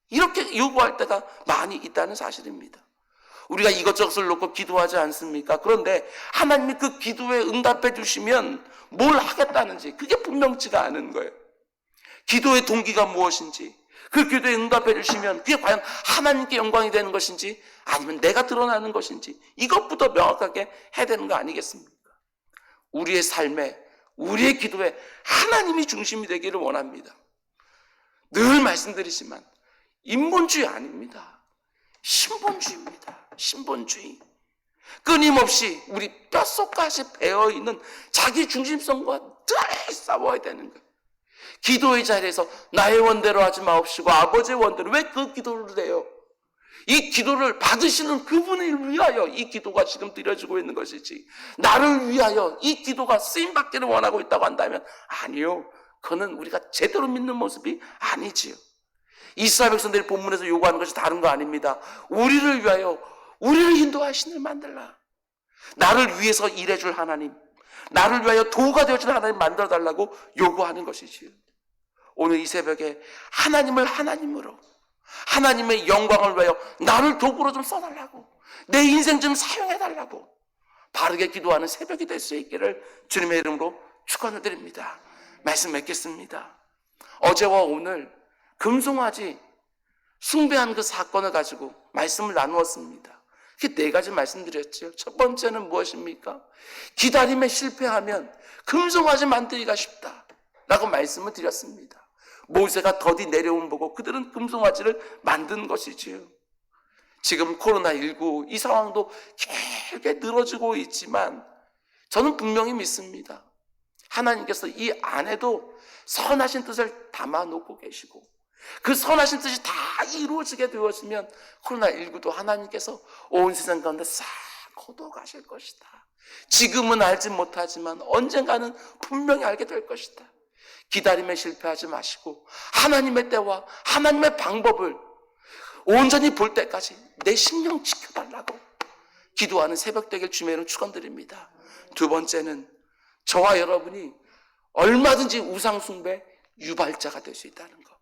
이렇게 요구할 때가 많이 있다는 사실입니다. 우리가 이것저것을 놓고 기도하지 않습니까? 그런데 하나님이 그 기도에 응답해 주시면 뭘 하겠다는지 그게 분명치가 않은 거예요. 기도의 동기가 무엇인지, 그 기도에 응답해 주시면 그게 과연 하나님께 영광이 되는 것인지 아니면 내가 드러나는 것인지 이것부터 명확하게 해야 되는 거 아니겠습니까? 우리의 삶에, 우리의 기도에 하나님이 중심이 되기를 원합니다. 늘 말씀드리지만 인본주의 아닙니다. 신본주의입니다. 신본주의. 끊임없이 우리 뼛속까지 배어있는 자기 중심성과 늘 싸워야 되는 거예요. 기도의 자리에서 나의 원대로 하지 마옵시고 아버지의 원대로. 왜 그 기도를 해요? 이 기도를 받으시는 그분을 위하여 이 기도가 지금 드려지고 있는 것이지 나를 위하여 이 기도가 쓰임받기를 원하고 있다고 한다면 아니요, 그거는 우리가 제대로 믿는 모습이 아니지요. 이스라엘 백성들이 본문에서 요구하는 것이 다른 거 아닙니다. 우리를 위하여 우리를 인도할 신을 만들라. 나를 위해서 일해줄 하나님, 나를 위하여 도구가 되어줄 하나님 만들어달라고 요구하는 것이지요. 오늘 이 새벽에 하나님을 하나님으로, 하나님의 영광을 위하여 나를 도구로 좀 써달라고, 내 인생 좀 사용해달라고 바르게 기도하는 새벽이 될 수 있기를 주님의 이름으로 축원을 드립니다. 말씀 맺겠습니다. 어제와 오늘 금송아지 숭배한 그 사건을 가지고 말씀을 나누었습니다. 이렇게 네 가지 말씀드렸죠. 첫 번째는 무엇입니까? 기다림에 실패하면 금송아지 만들기가 쉽다라고 말씀을 드렸습니다. 모세가 더디 내려온 보고 그들은 금송아지를 만든 것이지요. 지금 코로나19 이 상황도 길게 늘어지고 있지만 저는 분명히 믿습니다. 하나님께서 이 안에도 선하신 뜻을 담아놓고 계시고 그 선하신 뜻이 다 이루어지게 되었으면 코로나19도 하나님께서 온 세상 가운데 싹 걷어가실 것이다. 지금은 알지 못하지만 언젠가는 분명히 알게 될 것이다. 기다림에 실패하지 마시고 하나님의 때와 하나님의 방법을 온전히 볼 때까지 내 심령 지켜달라고 기도하는 새벽 되길 주님의 축원드립니다. 두 번째는 저와 여러분이 얼마든지 우상 숭배 유발자가 될 수 있다는 것.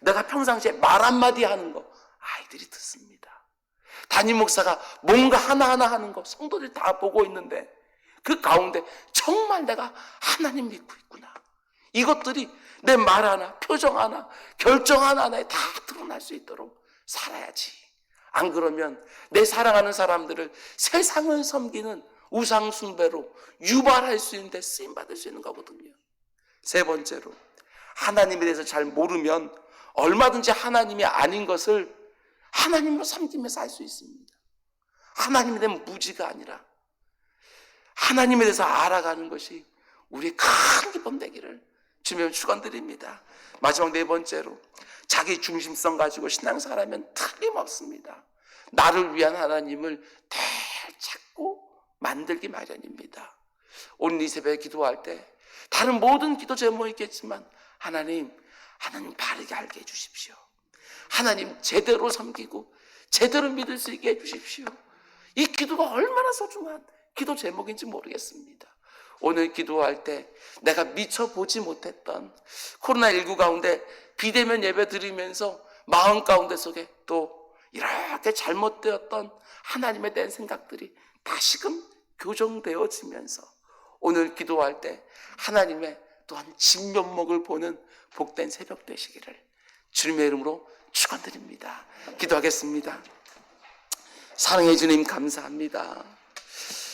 내가 평상시에 말 한마디 하는 거 아이들이 듣습니다. 담임 목사가 뭔가 하나하나 하는 거 성도들이 다 보고 있는데 그 가운데 정말 내가 하나님 믿고 있구나. 이것들이 내 말 하나, 표정 하나, 결정 하나에 다 드러날 수 있도록 살아야지. 안 그러면 내 사랑하는 사람들을 세상을 섬기는 우상 숭배로 유발할 수 있는데 쓰임받을 수 있는 거거든요. 세 번째로 하나님에 대해서 잘 모르면 얼마든지 하나님이 아닌 것을 하나님으로 섬기면서 할 수 있습니다. 하나님에 대한 무지가 아니라 하나님에 대해서 알아가는 것이 우리의 큰 기쁨 되기를 주님의 축원드립니다. 마지막 네 번째로 자기 중심성 가지고 신앙생활하면 틀림없습니다. 나를 위한 하나님을 되찾고 만들기 마련입니다. 오늘 이 새벽에 기도할 때 다른 모든 기도 제목이 있겠지만 하나님 바르게 알게 해주십시오. 하나님 제대로 섬기고 제대로 믿을 수 있게 해주십시오. 이 기도가 얼마나 소중한 기도 제목인지 모르겠습니다. 오늘 기도할 때 내가 미처 보지 못했던 코로나19 가운데 비대면 예배 드리면서 마음 가운데 속에 또 이렇게 잘못되었던 하나님에 대한 생각들이 다시금 교정되어지면서 오늘 기도할 때 하나님의 또한 진면목을 보는 복된 새벽 되시기를 주님의 이름으로 축원드립니다. 기도하겠습니다. 사랑해 주님 감사합니다.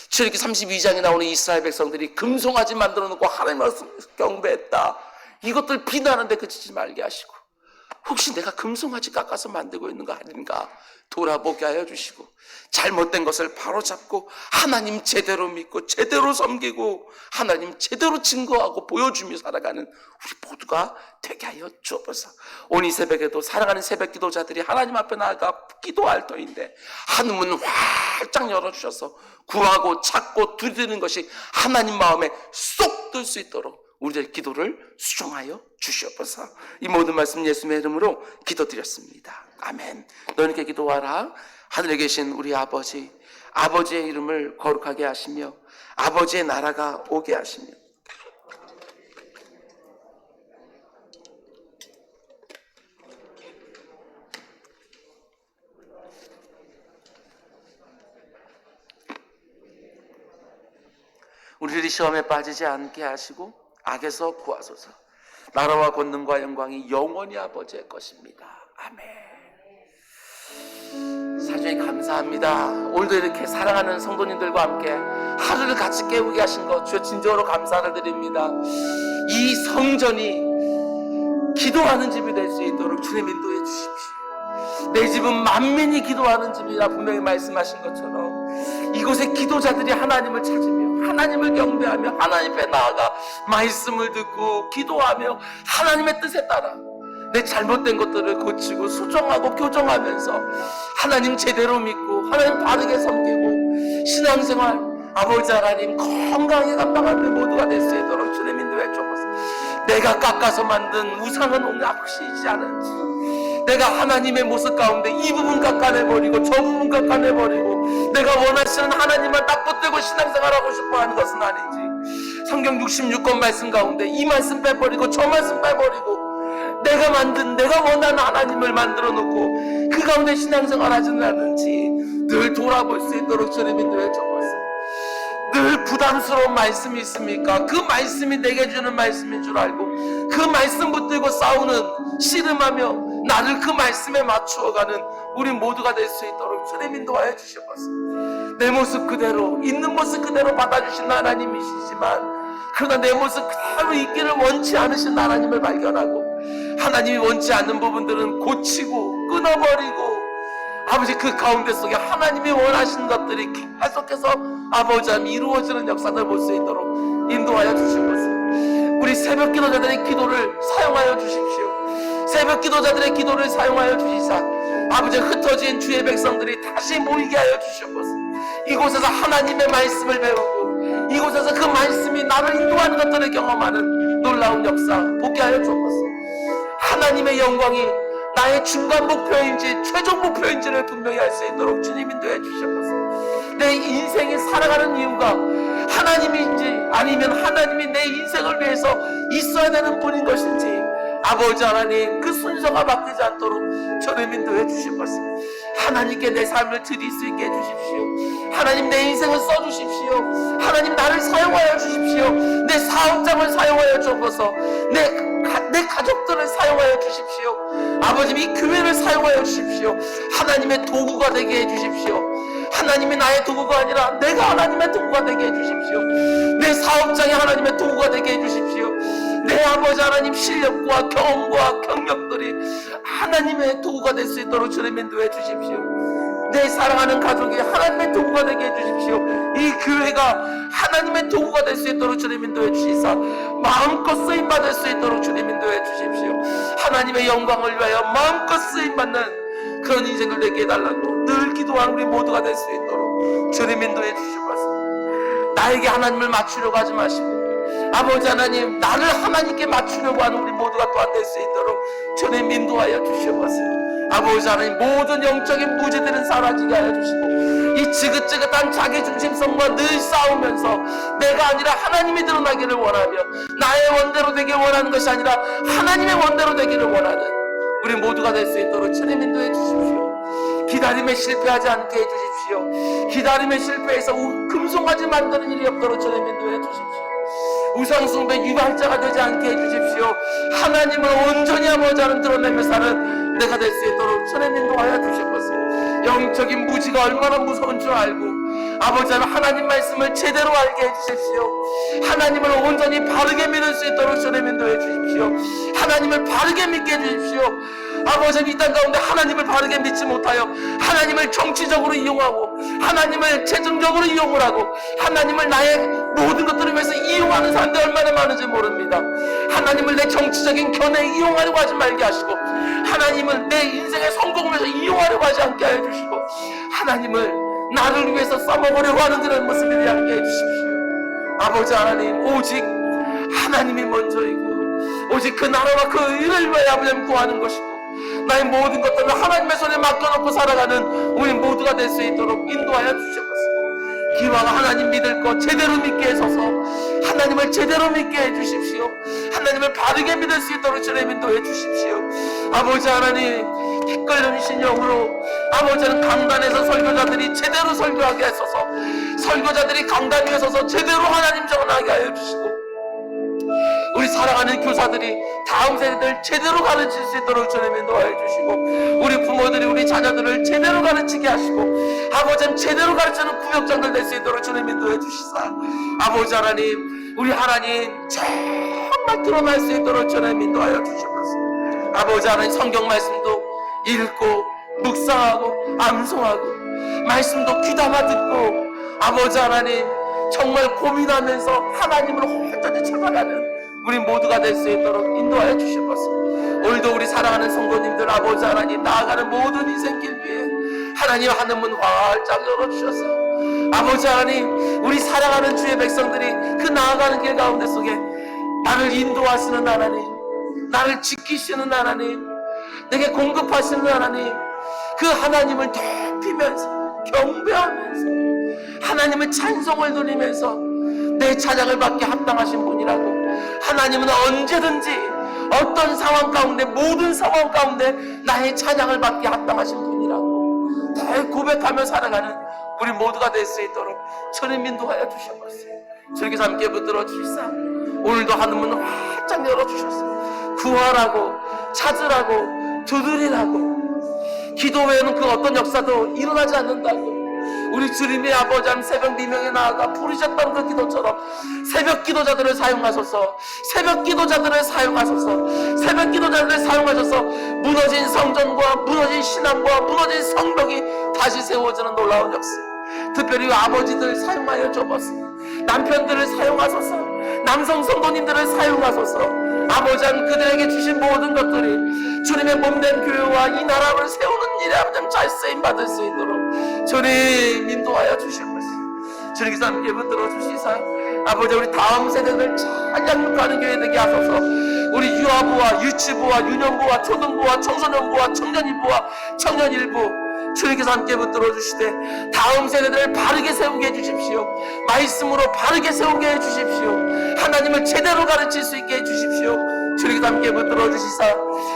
출애굽기 32장에 나오는 이스라엘 백성들이 금송아지 만들어 놓고 하나님을 경배했다. 이것들 비난하는데 그치지 말게 하시고 혹시 내가 금송아지 깎아서 만들고 있는 거 아닌가 돌아보게 하여 주시고 잘못된 것을 바로잡고 하나님 제대로 믿고 제대로 섬기고 하나님 제대로 증거하고 보여주며 살아가는 우리 모두가 되게 하여 주옵소서. 오늘 이 새벽에도 사랑하는 새벽 기도자들이 하나님 앞에 나아가 기도할 터인데 하늘문 활짝 열어주셔서 구하고 찾고 두드리는 것이 하나님 마음에 쏙 들 수 있도록 우리의 기도를 수종하여 주시옵소서. 이 모든 말씀 예수님의 이름으로 기도드렸습니다. 아멘. 너희에게 기도하라. 하늘에 계신 우리 아버지, 아버지의 이름을 거룩하게 하시며 아버지의 나라가 오게 하시며 우리들이 시험에 빠지지 않게 하시고 악에서 구하소서. 나라와 권능과 영광이 영원히 아버지의 것입니다. 아멘. 사주님 감사합니다. 오늘도 이렇게 사랑하는 성도님들과 함께 하루를 같이 깨우게 하신 것 주여 진정으로 감사를 드립니다. 이 성전이 기도하는 집이 될 수 있도록 주님 인도해 주십시오. 내 집은 만민이 기도하는 집이라 분명히 말씀하신 것처럼 이곳에 기도자들이 하나님을 찾으며 하나님을 경배하며 하나님 앞에 나아가 말씀을 듣고 기도하며 하나님의 뜻에 따라 내 잘못된 것들을 고치고 수정하고 교정하면서 하나님 제대로 믿고 하나님 바르게 섬기고 신앙생활 아버지 하나님 건강하게 감당하는 모두가 될 수 있도록 주님 인도해 주옵소서. 내가 깎아서 만든 우상은 오늘 혹시이지 않은지 내가 하나님의 모습 가운데 이 부분 깎아내버리고 저 부분 깎아내버리고 내가 원하시는 하나님만 딱 붙들고 신앙생활하고 싶어하는 것은 아닌지 성경 66권 말씀 가운데 이 말씀 빼버리고 저 말씀 빼버리고 내가 만든 내가 원하는 하나님을 만들어 놓고 그 가운데 신앙생활하지는 않은지 늘 돌아볼 수 있도록 주님 인도해 주옵소서. 늘 부담스러운 말씀이 있습니까? 그 말씀이 내게 주는 말씀인 줄 알고 그 말씀 붙들고 싸우는 씨름하며 나를 그 말씀에 맞추어가는 우리 모두가 될 수 있도록 주님 인도하여 주시옵소서. 내 모습 그대로 있는 모습 그대로 받아주신 하나님이시지만 그러나 내 모습 그대로 있기를 원치 않으신 하나님을 발견하고 하나님이 원치 않는 부분들은 고치고 끊어버리고 아버지 그 가운데 속에 하나님이 원하시는 것들이 계속해서 아버지 하나님 이루어지는 역사를 볼 수 있도록 인도하여 주시옵소서. 우리 새벽 기도자들의 기도를 사용하여 주십시오. 새벽 기도자들의 기도를 사용하여 주시사 아버지 흩어진 주의 백성들이 다시 모이게 하여 주시옵소서. 이곳에서 하나님의 말씀을 배우고 이곳에서 그 말씀이 나를 인도하는 것들을 경험하는 놀라운 역사 보게 하여 주옵소서. 하나님의 영광이 나의 중간 목표인지 최종 목표인지를 분명히 알 수 있도록 주님 인도해 주시옵소서. 내 인생이 살아가는 이유가 하나님인지 아니면 하나님이 내 인생을 위해서 있어야 되는 분인 것인지 아버지 하나님 그 순서가 바뀌지 않도록 주님 인도해 주시옵소서. 하나님께 내 삶을 드릴 수 있게 해주십시오. 하나님 내 인생을 써주십시오. 하나님 나를 사용하여 주십시오. 내 사업장을 사용하여 주옵소서. 내 가족들을 사용하여 주십시오. 아버지 이 교회를 사용하여 주십시오. 하나님의 도구가 되게 해주십시오. 하나님이 나의 도구가 아니라 내가 하나님의 도구가 되게 해주십시오. 내 사업장이 하나님의 도구가 되게 해주십시오. 내 아버지 하나님 실력과 경험과 경력들이 하나님의 도구가 될 수 있도록 주님 인도해 주십시오. 내 사랑하는 가족이 하나님의 도구가 되게 해주십시오. 이 교회가 하나님의 도구가 될 수 있도록 주님 인도해 주시사 마음껏 쓰임받을 수 있도록 주님 인도해 주십시오. 하나님의 영광을 위하여 마음껏 쓰임받는 그런 인생을 되게 해달라고 늘 기도하는 우리 모두가 될 수 있도록 주님 인도해 주시옵소서. 나에게 하나님을 맞추려고 하지 마시고 아버지 하나님 나를 하나님께 맞추려고 하는 우리 모두가 또한 될 수 있도록 주님 인도하여 주시옵소서. 아버지 하나님 모든 영적인 무죄들은 사라지게 하여 주시고 이 지긋지긋한 자기중심성과 늘 싸우면서 내가 아니라 하나님이 드러나기를 원하며 나의 원대로 되길 원하는 것이 아니라 하나님의 원대로 되기를 원하는 우리 모두가 될 수 있도록 주님 인도해 주십시오. 기다림에 실패하지 않게 해주십시오. 기다림에 실패해서 금송아지 만드는 일이 없도록 주님 인도해 주십시오. 우상숭배 유발자가 되지 않게 해주십시오. 하나님을 온전히 아버지 하나님 드러내며 사는 내가 될 수 있도록 주님 인도하여 주시옵소서. 영적인 무지가 얼마나 무서운 줄 알고 아버지 하나님 말씀을 제대로 알게 해주십시오. 하나님을 온전히 바르게 믿을 수 있도록 주님 인도해 주십시오. 하나님을 바르게 믿게 해주십시오. 아버지 이 땅 가운데 하나님을 바르게 믿지 못하여 하나님을 정치적으로 이용하고 하나님을 재정적으로 이용을 하고 하나님을 나의 모든 것들을 위해서 이용하는 사람들이 얼마나 많은지 모릅니다. 하나님을 내 정치적인 견해에 이용하려고 하지 말게 하시고 하나님을 내 인생의 성공을 위해서 이용하려고 하지 않게 해주시고 하나님을 나를 위해서 써먹으려고 하는 그런 모습이 되지 않게 해주십시오. 아버지 하나님 오직 하나님이 먼저이고 오직 그 나라와 그 의를 위하여 아버지 구하는 것이고 나의 모든 것들을 하나님의 손에 맡겨놓고 살아가는 우리 모두가 될 수 있도록 인도하여 주시옵소서. 기왕 하나님 믿을 것 제대로 믿게 해서서 하나님을 제대로 믿게 해주십시오. 하나님을 바르게 믿을 수 있도록 주님 인도해 주십시오. 아버지 하나님 이끌는 신령으로 아버지는 강단에서 설교자들이 제대로 설교하게 하소서. 설교자들이 강단 위에 서서 제대로 하나님 전하게 하여 주시고 우리 사랑하는 교사들이 다음 세대들 제대로 가르칠 수 있도록 주님 인도하여 주시고 우리 부모들이 우리 자녀들을 제대로 가르치게 하시고 아버지는 제대로 가르치는 구역장들 될 수 있도록 주님 인도해 주시사 아버지 하나님 우리 하나님 정말 드러날 수 있도록 주님 인도하여 주시옵소서. 아버지 하나님 성경 말씀도 읽고 묵상하고 암송하고 말씀도 귀담아 듣고 아버지 하나님 정말 고민하면서 하나님을 온전히 찾아가는 우리 모두가 될 수 있도록 인도하여 주시옵소서. 오늘도 우리 사랑하는 성도님들 아버지 하나님 나아가는 모든 인생길 위에 하나님 하는 문 활짝 열어주셔서 아버지 하나님 우리 사랑하는 주의 백성들이 그 나아가는 길 가운데 속에 나를 인도하시는 하나님 나를 지키시는 하나님 내게 공급하시는 하나님 그 하나님을 높이면서 경배하면서 하나님의 찬송을 드리면서 내 찬양을 받게 합당하신 분이라고 하나님은 언제든지 어떤 상황 가운데 모든 상황 가운데 나의 찬양을 받게 합당하신 분이라고 늘 고백하며 살아가는 우리 모두가 될 수 있도록 주님 인도하여 주시옵소서. 즐기서 함께 붙들어 주시사 오늘도 하는 문을 활짝 열어주셨어. 구하라고 찾으라고 두드리라고 기도 외에는 그 어떤 역사도 일어나지 않는다고 우리 주님의 아버지 하나님 새벽 미명에 나아가 부르셨던 그 기도처럼 새벽 기도자들을 사용하소서. 새벽 기도자들을 사용하소서. 새벽 기도자들을 사용하셔서 무너진 성전과 무너진 신앙과 무너진 성벽이 다시 세워지는 놀라운 역사 특별히 아버지들 사용하여 주옵소서. 남편들을 사용하소서. 남성 성도님들을 사용하소서. 아버지 하나님 그들에게 주신 모든 것들이 주님의 몸된 교회와 이 나라를 세우는 일에 아버지 잘 쓰임받을 수 있도록 주님 인도하여 주시옵소서. 주님께서 함께 붙들어 주시사 아버지 우리 다음 세대들 잘 양육하는 교회 되게 하소서. 우리 유아부와 유치부와 유년부와 초등부와 청소년부와 청년일부와 청년일부 주님께서 함께 붙들어 주시되 다음 세대들을 바르게 세우게 해주십시오. 말씀으로 바르게 세우게 해주십시오. 하나님을 제대로 가르칠 수 있게 해주십시오. 주님께서 함께 붙들어 주시사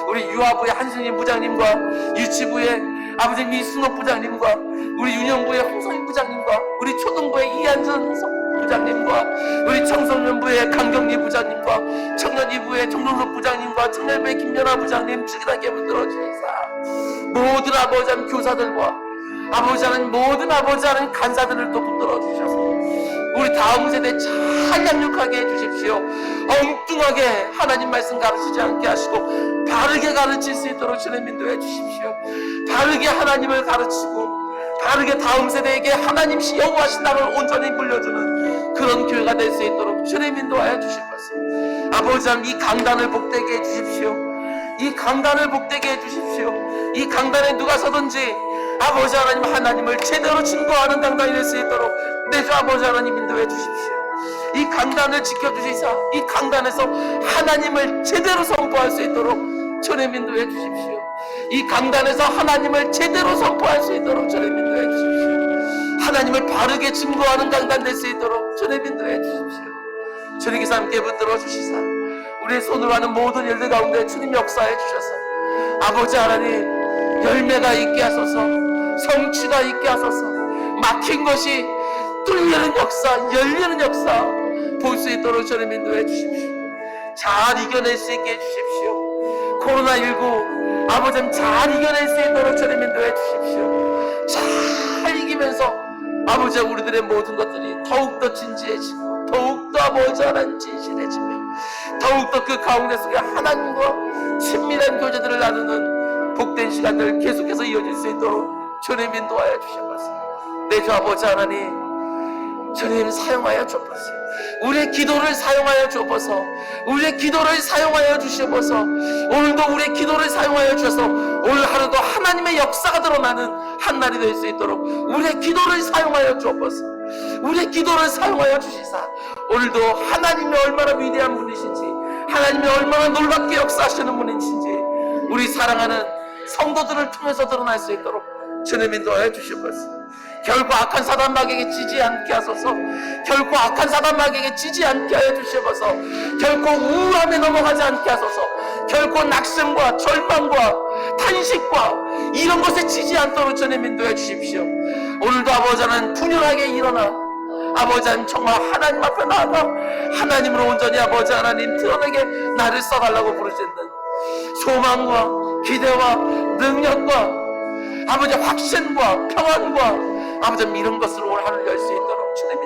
우리 유아부의 한승인 부장님과 유치부의 아버지 이순옥 부장님과 우리 유년부의 홍성인 부장님과 우리 초등부의 이한전 부장님과 우리 청소년부의 강경리 부장님과 청년이부의 정동석 부장님과 청년부의 김연아 부장님 주님께서 함께 붙들어 주시사 모든 아버지 하나님 교사들과 아버지 하나님 모든 아버지 하나님 간사들을 또 붙들어 주셔서 우리 다음 세대 잘 양육하게 해주십시오. 엉뚱하게 하나님 말씀 가르치지 않게 하시고 바르게 가르칠 수 있도록 주님 인도해 주십시오. 바르게 하나님을 가르치고 바르게 다음 세대에게 하나님 여호와신 나를 온전히 물려주는 그런 교회가 될 수 있도록 주님 인도하여 주시옵소서. 아버지 하나님 이 강단을 복되게 해주십시오. 이 강단을 복되게 해주십시오. 이 강단에 누가 서든지 아버지 하나님 하나님을 제대로 증거하는 강단이 될 수 있도록 내 주 아버지 하나님 인도해 주십시오. 이 강단을 지켜주시사 이 강단에서 하나님을 제대로 선포할 수 있도록 주님 인도해 주십시오. 이 강단에서 하나님을 제대로 선포할 수 있도록 주님 인도해 주십시오. 하나님을 바르게 증거하는 강단 될 수 있도록 주님 인도해 주십시오. 주님께서 함께 붙들어 주시사 우리의 손으로 하는 모든 일들 가운데 주님 역사해 주셔서 아버지 하나님, 열매가 있게 하소서, 성취가 있게 하소서, 막힌 것이 뚫리는 역사, 열리는 역사 볼 수 있도록 저를 인도해 주십시오. 잘 이겨낼 수 있게 해주십시오. 코로나19 아버지 잘 이겨낼 수 있도록 저를 인도해 주십시오. 잘 이기면서 아버지 우리들의 모든 것들이 더욱더 진지해지고 더욱더 아버지 하나님 진실해지며 더욱더 그 가운데 속에 하나님과 친밀한 교제들을 나누는 복된 시간들 계속해서 이어질 수 있도록 주님 인도하여 주셔서 내 주 아버지 하나님, 주님 사용하여 주옵소서. 우리의 기도를 사용하여 주옵소서. 우리의 기도를 사용하여 주시옵소서. 오늘도 우리의 기도를 사용하여 주셔서 오늘 하루도 하나님의 역사가 드러나는 한 날이 될 수 있도록 우리의 기도를 사용하여 주옵소서. 우리의 기도를 사용하여 주시사 오늘도 하나님이 얼마나 위대한 분이신지, 하나님이 얼마나 놀랍게 역사하시는 분이신지 우리 사랑하는 성도들을 통해서 드러날 수 있도록 주님 인도하여 주시옵소서. 결코 악한 사단 마귀에게 지지 않게 하소서. 결코 악한 사단 마귀에게 지지 않게 하여 주시옵소서. 결코 우울함에 넘어가지 않게 하소서. 결코 낙심과 절망과 탄식과 이런 것에 지지 않도록 주님 인도해 주십시오. 오늘도 아버지 하나님 분연하게 일어나 아버지 하나님 정말 하나님 앞에 나아가 하나님으로 온전히 아버지 하나님 드러내게 나를 써달라고 부르짖는 소망과 기대와 능력과 아버지 확신과 평안과 아버지 이런 것으로 오늘 하늘 열 수 있도록 주님